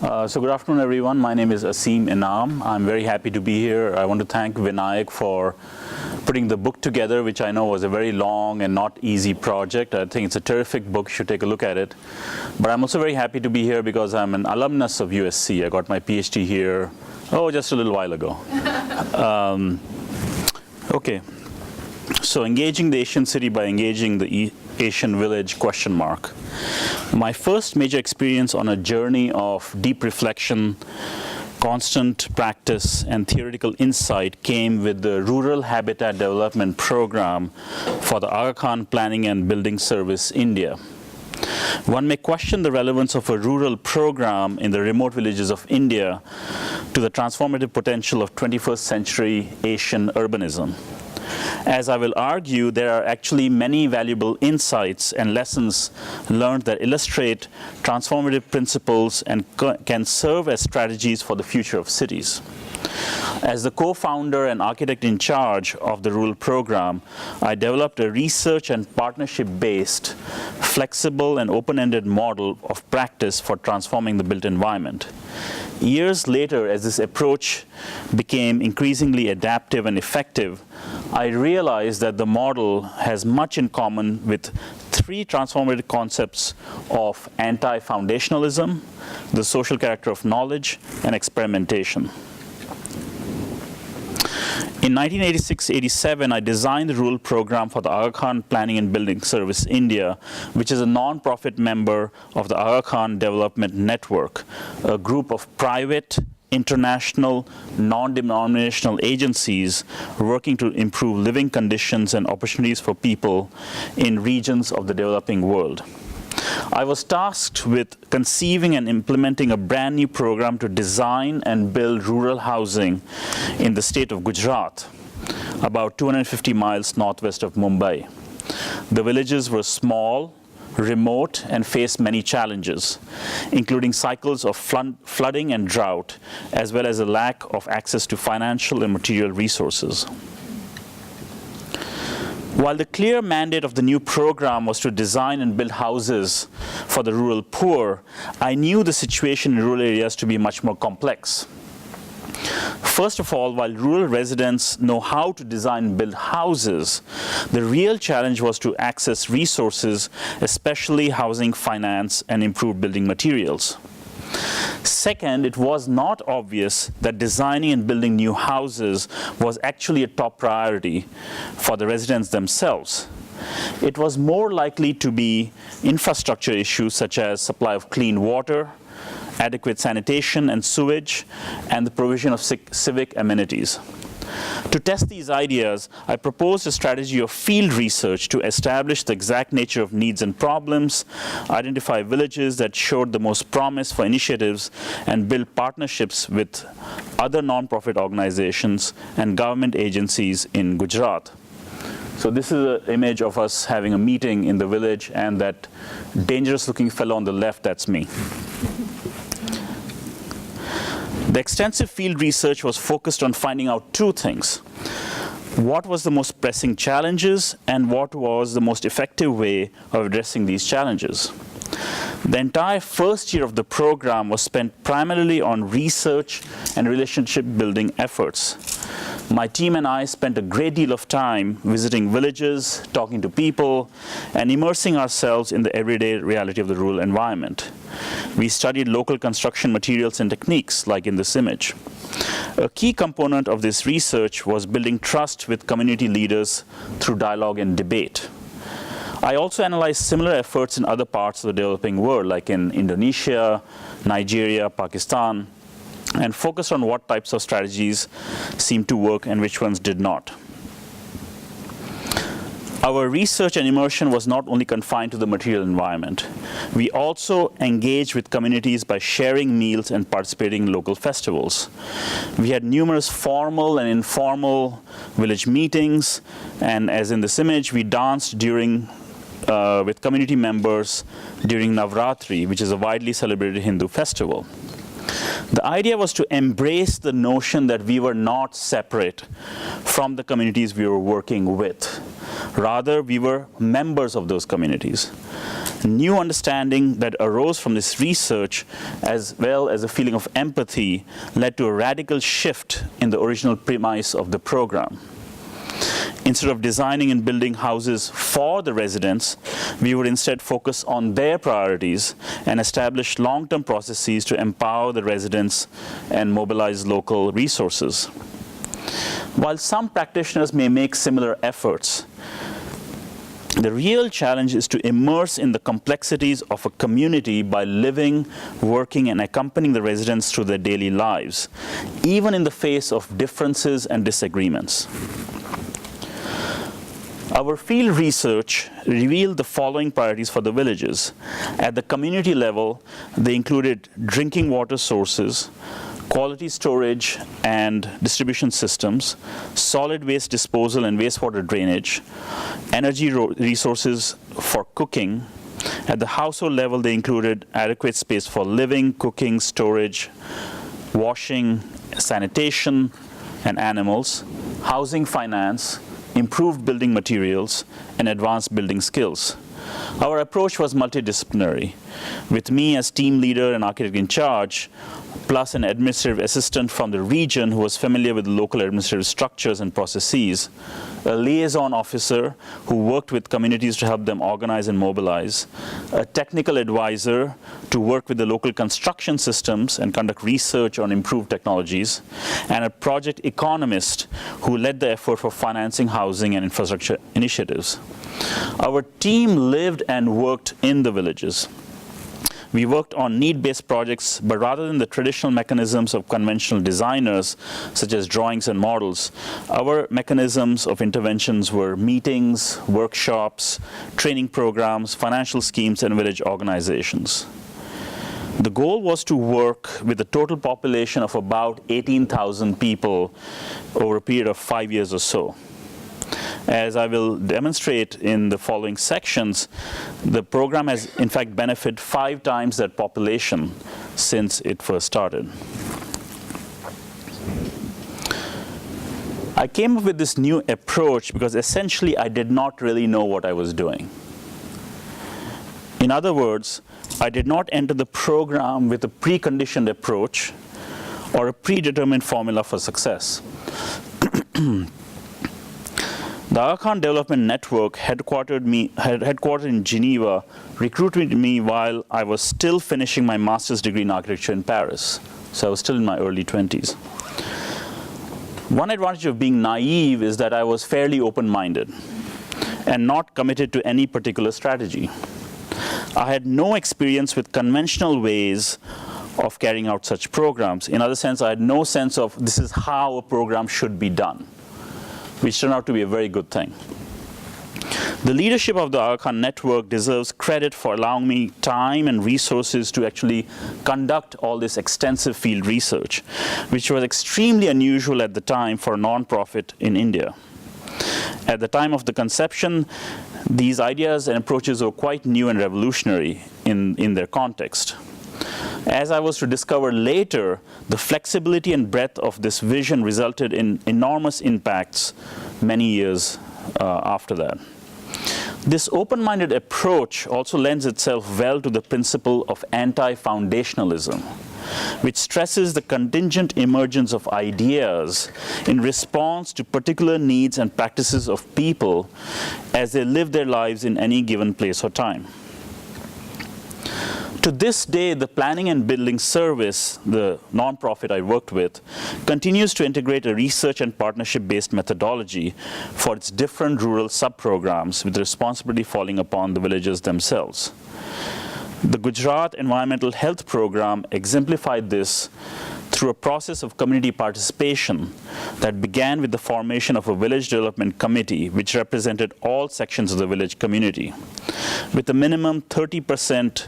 So good afternoon, everyone. My name is Aseem Inam. I'm very happy to be here. I want to thank Vinayak for putting the book together, which I know was a very long and not easy project. I think it's a terrific book. You should take a look at it. But I'm also very happy to be here because I'm an alumnus of USC. I got my PhD here, just a little while ago. Okay. So engaging the Asian city by engaging the Asian village, ? My first major experience on a journey of deep reflection, constant practice, and theoretical insight came with the Rural Habitat Development Program for the Archon Planning and Building Service, India. One may question the relevance of a rural program in the remote villages of India to the transformative potential of 21st century Asian urbanism. As I will argue, there are actually many valuable insights and lessons learned that illustrate transformative principles and can serve as strategies for the future of cities. As the co-founder and architect in charge of the rural program, I developed a research and partnership-based, flexible and open-ended model of practice for transforming the built environment. Years later, as this approach became increasingly adaptive and effective, I realized that the model has much in common with three transformative concepts of anti-foundationalism, the social character of knowledge, and experimentation. In 1986-87, I designed the rural program for the Archon Planning and Building Service India, which is a non-profit member of the Archon Development Network, a group of private, international, non-denominational agencies working to improve living conditions and opportunities for people in regions of the developing world. I was tasked with conceiving and implementing a brand new program to design and build rural housing in the state of Gujarat, about 250 miles northwest of Mumbai. The villages were small, remote, and faced many challenges, including cycles of flooding and drought, as well as a lack of access to financial and material resources. While the clear mandate of the new program was to design and build houses for the rural poor, I knew the situation in rural areas to be much more complex. First of all, while rural residents know how to design and build houses, the real challenge was to access resources, especially housing finance and improved building materials. Second, it was not obvious that designing and building new houses was actually a top priority for the residents themselves. It was more likely to be infrastructure issues such as supply of clean water, adequate sanitation and sewage, and the provision of civic amenities. To test these ideas, I proposed a strategy of field research to establish the exact nature of needs and problems, identify villages that showed the most promise for initiatives, and build partnerships with other nonprofit organizations and government agencies in Gujarat. So this is an image of us having a meeting in the village, and that dangerous-looking fellow on the left, that's me. The extensive field research was focused on finding out two things. What was the most pressing challenges, and what was the most effective way of addressing these challenges? The entire first year of the program was spent primarily on research and relationship building efforts. My team and I spent a great deal of time visiting villages, talking to people, and immersing ourselves in the everyday reality of the rural environment. We studied local construction materials and techniques, like in this image. A key component of this research was building trust with community leaders through dialogue and debate. I also analyzed similar efforts in other parts of the developing world, like in Indonesia, Nigeria, Pakistan, and focused on what types of strategies seemed to work and which ones did not. Our research and immersion was not only confined to the material environment. We also engaged with communities by sharing meals and participating in local festivals. We had numerous formal and informal village meetings, and as in this image, we danced with community members during Navratri, which is a widely celebrated Hindu festival. The idea was to embrace the notion that we were not separate from the communities we were working with. Rather, we were members of those communities. New understanding that arose from this research, as well as a feeling of empathy, led to a radical shift in the original premise of the program. Instead of designing and building houses for the residents, we would instead focus on their priorities and establish long-term processes to empower the residents and mobilize local resources. While some practitioners may make similar efforts, the real challenge is to immerse in the complexities of a community by living, working, and accompanying the residents through their daily lives, even in the face of differences and disagreements. Our field research revealed the following priorities for the villages. At the community level, they included drinking water sources, quality storage and distribution systems, solid waste disposal and wastewater drainage, energy resources for cooking. At the household level, they included adequate space for living, cooking, storage, washing, sanitation, and animals, housing finance, improved building materials, and advanced building skills. Our approach was multidisciplinary, with me as team leader and architect in charge, plus an administrative assistant from the region who was familiar with local administrative structures and processes, a liaison officer who worked with communities to help them organize and mobilize, a technical advisor to work with the local construction systems and conduct research on improved technologies, and a project economist who led the effort for financing housing and infrastructure initiatives. Our team lived and worked in the villages. We worked on need-based projects, but rather than the traditional mechanisms of conventional designers, such as drawings and models, our mechanisms of interventions were meetings, workshops, training programs, financial schemes, and village organizations. The goal was to work with a total population of about 18,000 people over a period of 5 years or so. As I will demonstrate in the following sections, the program has in fact benefited 5 times that population since it first started. I came up with this new approach because essentially I did not really know what I was doing. In other words, I did not enter the program with a preconditioned approach or a predetermined formula for success. The Archon Development Network, headquartered in Geneva, recruited me while I was still finishing my master's degree in architecture in Paris. So I was still in my early 20s. One advantage of being naive is that I was fairly open-minded and not committed to any particular strategy. I had no experience with conventional ways of carrying out such programs. In other sense, I had no sense of this is how a program should be done, which turned out to be a very good thing. The leadership of the Archon network deserves credit for allowing me time and resources to actually conduct all this extensive field research, which was extremely unusual at the time for a nonprofit in India. At the time of the conception, these ideas and approaches were quite new and revolutionary in their context. As I was to discover later, the flexibility and breadth of this vision resulted in enormous impacts many years after that. This open-minded approach also lends itself well to the principle of anti-foundationalism, which stresses the contingent emergence of ideas in response to particular needs and practices of people as they live their lives in any given place or time. To this day, the Planning and Building Service, the nonprofit I worked with, continues to integrate a research and partnership-based methodology for its different rural sub-programs, with responsibility falling upon the villagers themselves. The Gujarat Environmental Health Program exemplified this through a process of community participation that began with the formation of a village development committee, which represented all sections of the village community, with a minimum 30%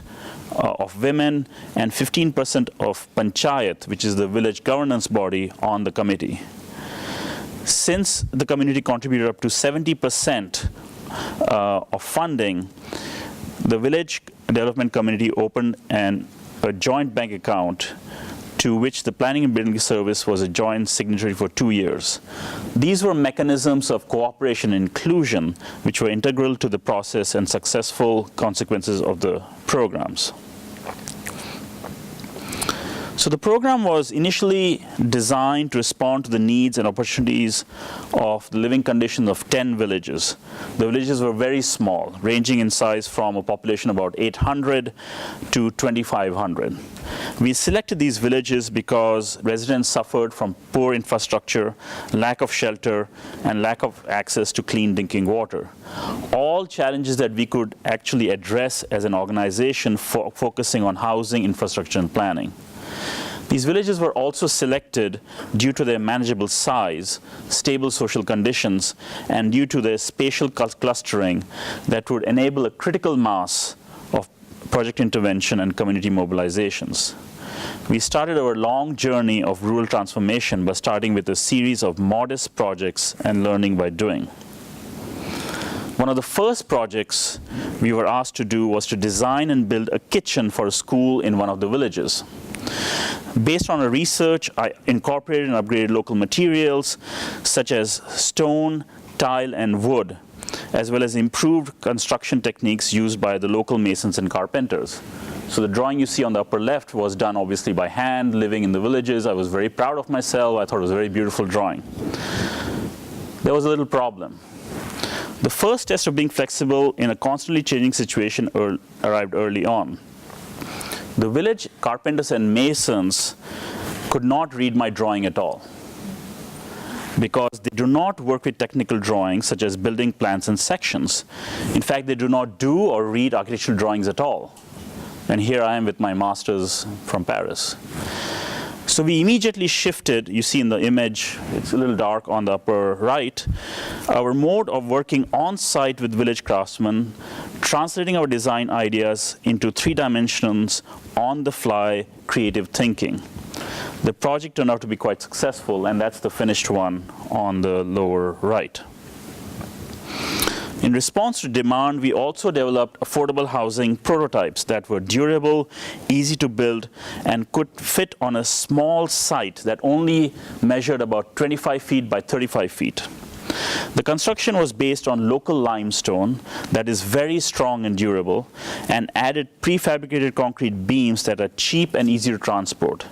of women and 15% of panchayat, which is the village governance body, on the committee. Since the community contributed up to 70% of funding, the village development committee opened a joint bank account to which the Planning and Building Service was a joint signatory for 2 years. These were mechanisms of cooperation and inclusion which were integral to the process and successful consequences of the programs. So the program was initially designed to respond to the needs and opportunities of the living conditions of 10 villages. The villages were very small, ranging in size from a population of about 800 to 2,500. We selected these villages because residents suffered from poor infrastructure, lack of shelter, and lack of access to clean drinking water. All challenges that we could actually address as an organization focusing on housing, infrastructure, and planning. These villages were also selected due to their manageable size, stable social conditions, and due to their spatial clustering that would enable a critical mass of project intervention and community mobilizations. We started our long journey of rural transformation by starting with a series of modest projects and learning by doing. One of the first projects we were asked to do was to design and build a kitchen for a school in one of the villages. Based on our research, I incorporated and upgraded local materials such as stone, tile, and wood, as well as improved construction techniques used by the local masons and carpenters. So the drawing you see on the upper left was done obviously by hand, living in the villages. I was very proud of myself. I thought it was a very beautiful drawing. There was a little problem. The first test of being flexible in a constantly changing situation arrived early on. The village carpenters and masons could not read my drawing at all because they do not work with technical drawings such as building plans and sections. In fact, they do not do or read architectural drawings at all. And here I am with my master's from Paris. So we immediately shifted, you see in the image, it's a little dark on the upper right, our mode of working on site with village craftsmen, translating our design ideas into 3 dimensions, on-the-fly creative thinking. The project turned out to be quite successful, and that's the finished one on the lower right. In response to demand, we also developed affordable housing prototypes that were durable, easy to build, and could fit on a small site that only measured about 25 feet by 35 feet. The construction was based on local limestone that is very strong and durable, and added prefabricated concrete beams that are cheap and easy to transport.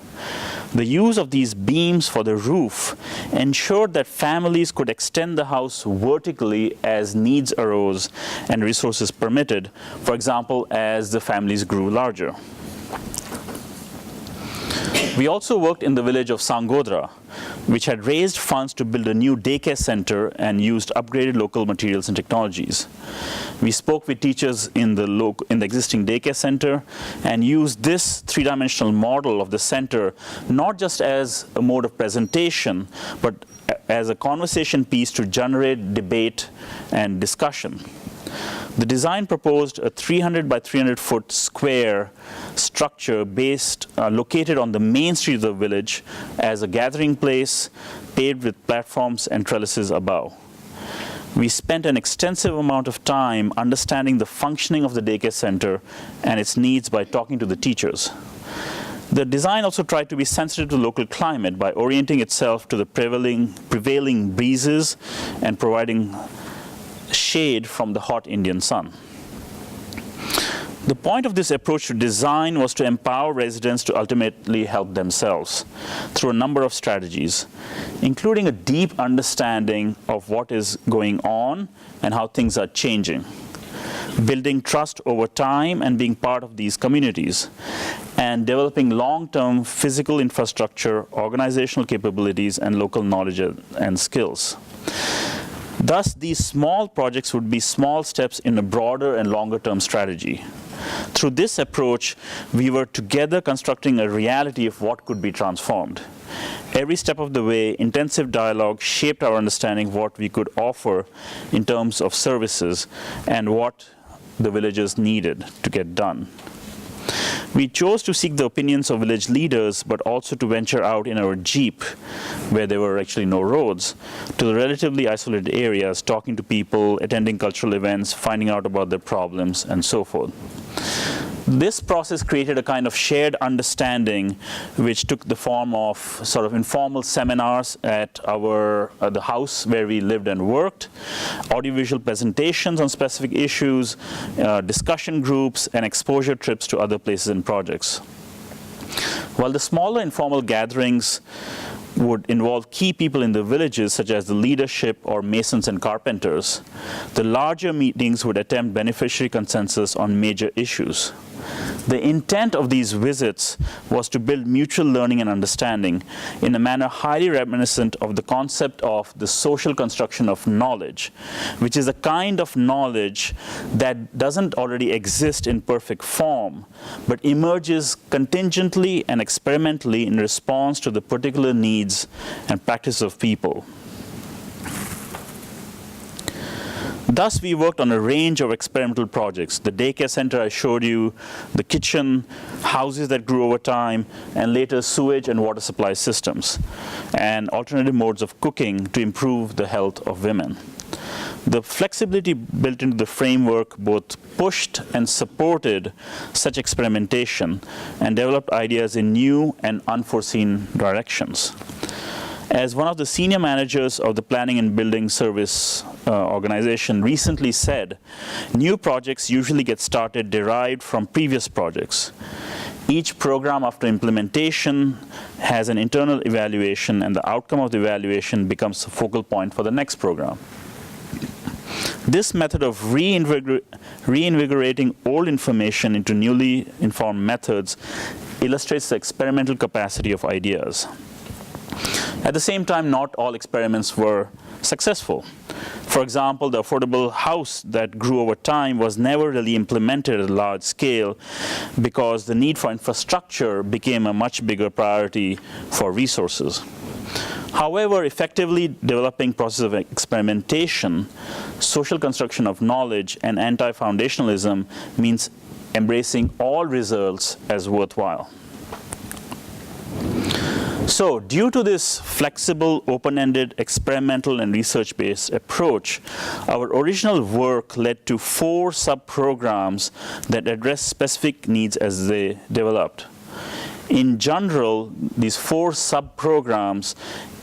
The use of these beams for the roof ensured that families could extend the house vertically as needs arose and resources permitted, for example, as the families grew larger. We also worked in the village of Sangodra, which had raised funds to build a new daycare center and used upgraded local materials and technologies. We spoke with teachers in the existing daycare center and used this 3-dimensional model of the center not just as a mode of presentation, but as a conversation piece to generate debate and discussion. The design proposed a 300 by 300 foot square structure located on the main street of the village as a gathering place, paved with platforms and trellises above. We spent an extensive amount of time understanding the functioning of the daycare center and its needs by talking to the teachers. The design also tried to be sensitive to local climate by orienting itself to the prevailing breezes and providing shade from the hot Indian sun. The point of this approach to design was to empower residents to ultimately help themselves through a number of strategies, including a deep understanding of what is going on and how things are changing, building trust over time and being part of these communities, and developing long-term physical infrastructure, organizational capabilities, and local knowledge and skills. Thus, these small projects would be small steps in a broader and longer-term strategy. Through this approach, we were together constructing a reality of what could be transformed. Every step of the way, intensive dialogue shaped our understanding of what we could offer in terms of services and what the villagers needed to get done. We chose to seek the opinions of village leaders, but also to venture out in our Jeep, where there were actually no roads, to the relatively isolated areas, talking to people, attending cultural events, finding out about their problems, and so forth. This process created a kind of shared understanding which took the form of sort of informal seminars at the house where we lived and worked, audiovisual presentations on specific issues, discussion groups, and exposure trips to other places and projects. While the smaller informal gatherings would involve key people in the villages, such as the leadership or masons and carpenters, the larger meetings would attempt beneficiary consensus on major issues. The intent of these visits was to build mutual learning and understanding in a manner highly reminiscent of the concept of the social construction of knowledge, which is a kind of knowledge that doesn't already exist in perfect form, but emerges contingently and experimentally in response to the particular needs and practice of people. Thus, we worked on a range of experimental projects. The daycare center I showed you, the kitchen, houses that grew over time, and later sewage and water supply systems, and alternative modes of cooking to improve the health of women. The flexibility built into the framework both pushed and supported such experimentation and developed ideas in new and unforeseen directions. As one of the senior managers of the Planning and Building Service organization recently said, new projects usually get started derived from previous projects. Each program after implementation has an internal evaluation, and the outcome of the evaluation becomes the focal point for the next program. This method of reinvigorating old information into newly informed methods illustrates the experimental capacity of ideas. At the same time, not all experiments were successful. For example, the affordable house that grew over time was never really implemented at a large scale because the need for infrastructure became a much bigger priority for resources. However, effectively developing process of experimentation, social construction of knowledge, and anti-foundationalism means embracing all results as worthwhile. So, due to this flexible, open-ended, experimental, and research-based approach, our original work led to 4 sub-programs that address specific needs as they developed. In general, these 4 sub-programs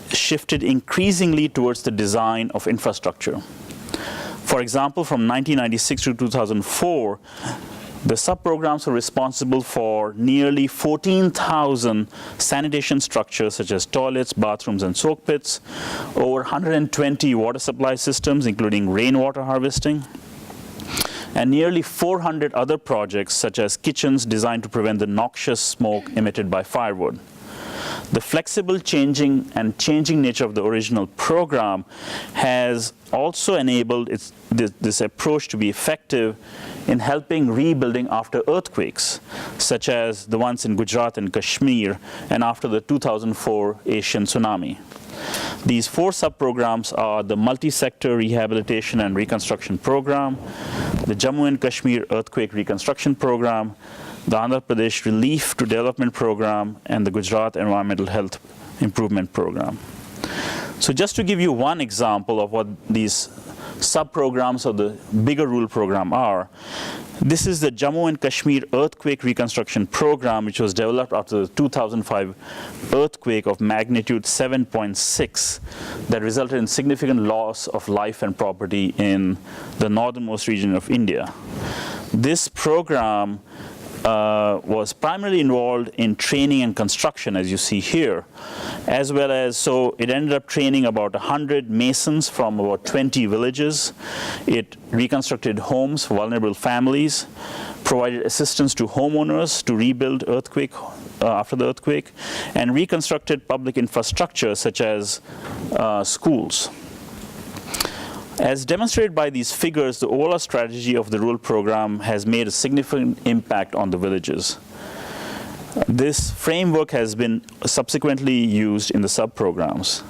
shifted increasingly towards the design of infrastructure. For example, from 1996 to 2004, the sub-programs were responsible for nearly 14,000 sanitation structures such as toilets, bathrooms, and soak pits, over 120 water supply systems, including rainwater harvesting, and nearly 400 other projects such as kitchens designed to prevent the noxious smoke emitted by firewood. The flexible changing nature of the original program has also enabled this approach to be effective in helping rebuilding after earthquakes, such as the ones in Gujarat and Kashmir, and after the 2004 Asian tsunami. These 4 sub-programs are the Multi-Sector Rehabilitation and Reconstruction Program, the Jammu and Kashmir Earthquake Reconstruction Program, the Andhra Pradesh Relief to Development Program, and the Gujarat Environmental Health Improvement Program. So just to give you one example of what these sub-programs of the bigger rural program are, this is the Jammu and Kashmir Earthquake Reconstruction Program, which was developed after the 2005 earthquake of magnitude 7.6 that resulted in significant loss of life and property in the northernmost region of India. This program was primarily involved in training and construction, as you see here, as well as, so it ended up training about 100 masons from about 20 villages. It reconstructed homes for vulnerable families, provided assistance to homeowners to rebuild after the earthquake, and reconstructed public infrastructure such as schools. As demonstrated by these figures, the overall strategy of the rural program has made a significant impact on the villages. This framework has been subsequently used in the sub-programs.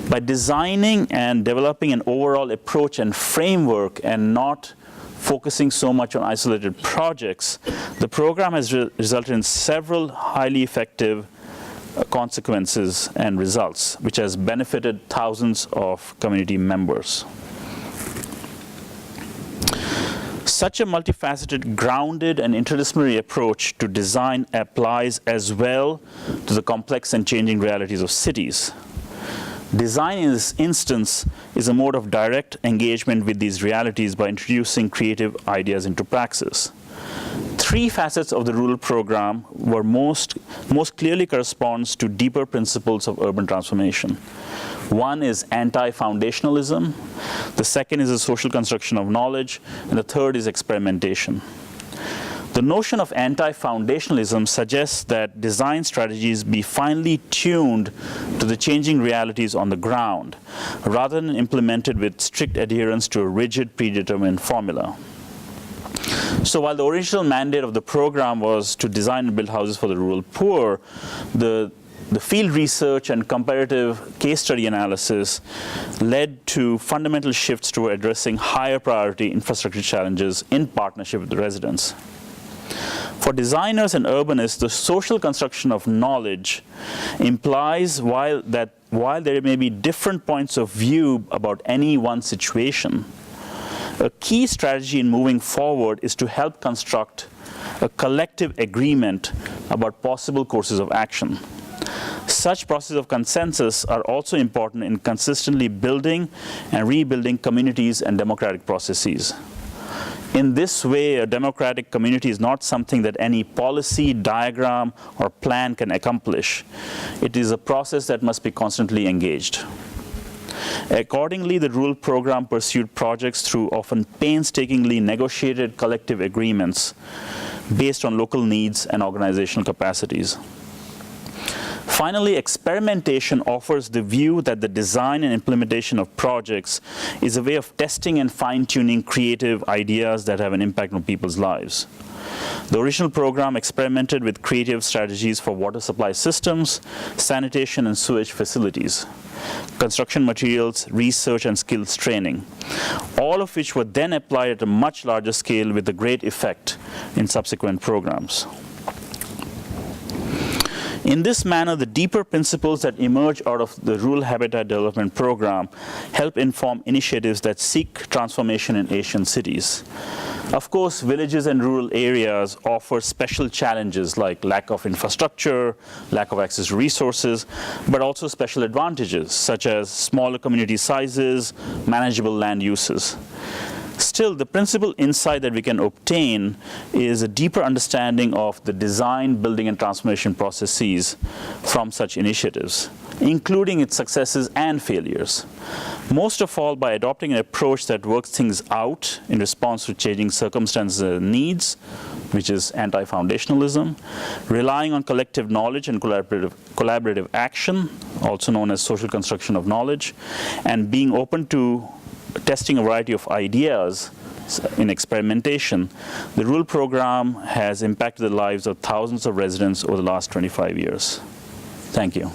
By designing and developing an overall approach and framework and not focusing so much on isolated projects, the program has resulted in several highly effective consequences and results, which has benefited thousands of community members. Such a multifaceted, grounded, and interdisciplinary approach to design applies as well to the complex and changing realities of cities. Design in this instance is a mode of direct engagement with these realities by introducing creative ideas into praxis. Three facets of the rural program were most clearly corresponds to deeper principles of urban transformation. One is anti-foundationalism, the second is the social construction of knowledge, and the third is experimentation. The notion of anti-foundationalism suggests that design strategies be finely tuned to the changing realities on the ground, rather than implemented with strict adherence to a rigid, predetermined formula. So while the original mandate of the program was to design and build houses for the rural poor, the field research and comparative case study analysis led to fundamental shifts toward addressing higher priority infrastructure challenges in partnership with the residents. For designers and urbanists, the social construction of knowledge implies while there may be different points of view about any one situation, a key strategy in moving forward is to help construct a collective agreement about possible courses of action. Such processes of consensus are also important in consistently building and rebuilding communities and democratic processes. In this way, a democratic community is not something that any policy, diagram, or plan can accomplish. It is a process that must be constantly engaged. Accordingly, the rural program pursued projects through often painstakingly negotiated collective agreements based on local needs and organizational capacities. Finally, experimentation offers the view that the design and implementation of projects is a way of testing and fine-tuning creative ideas that have an impact on people's lives. The original program experimented with creative strategies for water supply systems, sanitation and sewage facilities, construction materials, research, and skills training, all of which were then applied at a much larger scale with a great effect in subsequent programs. In this manner, the deeper principles that emerge out of the Rural Habitat Development Program help inform initiatives that seek transformation in Asian cities. Of course, villages and rural areas offer special challenges like lack of infrastructure, lack of access to resources, but also special advantages such as smaller community sizes, manageable land uses. Still, the principal insight that we can obtain is a deeper understanding of the design, building, and transformation processes from such initiatives, including its successes and failures. Most of all, by adopting an approach that works things out in response to changing circumstances and needs, which is anti-foundationalism, relying on collective knowledge and collaborative action, also known as social construction of knowledge, and being open to testing a variety of ideas in experimentation, the rural program has impacted the lives of thousands of residents over the last 25 years. Thank you.